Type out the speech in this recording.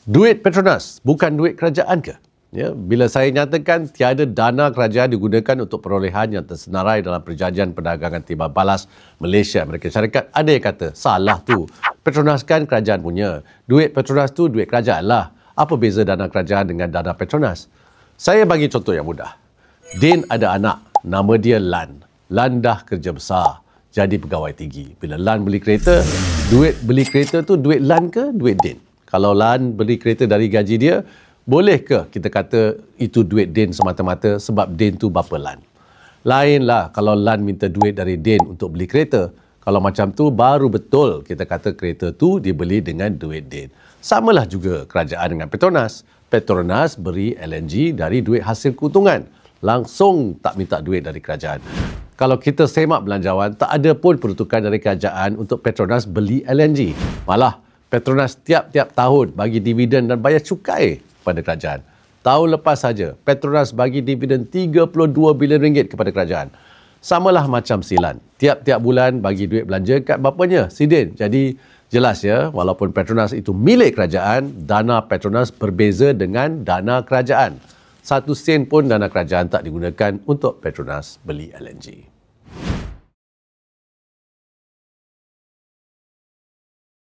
Duit Petronas bukan duit kerajaan ke? Ya, bila saya nyatakan tiada dana kerajaan digunakan untuk perolehan yang tersenarai dalam perjanjian perdagangan timah balas Malaysia Amerika Syarikat, ada yang kata salah tu. Petronas kan kerajaan punya. Duit Petronas tu duit kerajaan lah. Apa beza dana kerajaan dengan dana Petronas? Saya bagi contoh yang mudah. Din ada anak, nama dia Lan. Lan dah kerja besar, jadi pegawai tinggi. Bila Lan beli kereta, duit beli kereta tu duit Lan ke duit Din? Kalau Lan beli kereta dari gaji dia, boleh ke kita kata itu duit Din semata-mata sebab Din tu bapa Lan? Lainlah kalau Lan minta duit dari Din untuk beli kereta. Kalau macam tu baru betul kita kata kereta tu dibeli dengan duit Din. Samalah juga kerajaan dengan Petronas. Petronas beri LNG dari duit hasil keuntungan. Langsung tak minta duit dari kerajaan. Kalau kita semak belanjawan, tak ada pun peruntukan dari kerajaan untuk Petronas beli LNG. Malah, Petronas tiap-tiap tahun bagi dividen dan bayar cukai kepada kerajaan. Tahun lepas saja, Petronas bagi dividen 32 bilion ringgit kepada kerajaan. Samalah macam Silan. Tiap-tiap bulan bagi duit belanja kat bapanya, Sidin. Jadi, jelas ya, walaupun Petronas itu milik kerajaan, dana Petronas berbeza dengan dana kerajaan. 1 sen pun dana kerajaan tak digunakan untuk Petronas beli LNG.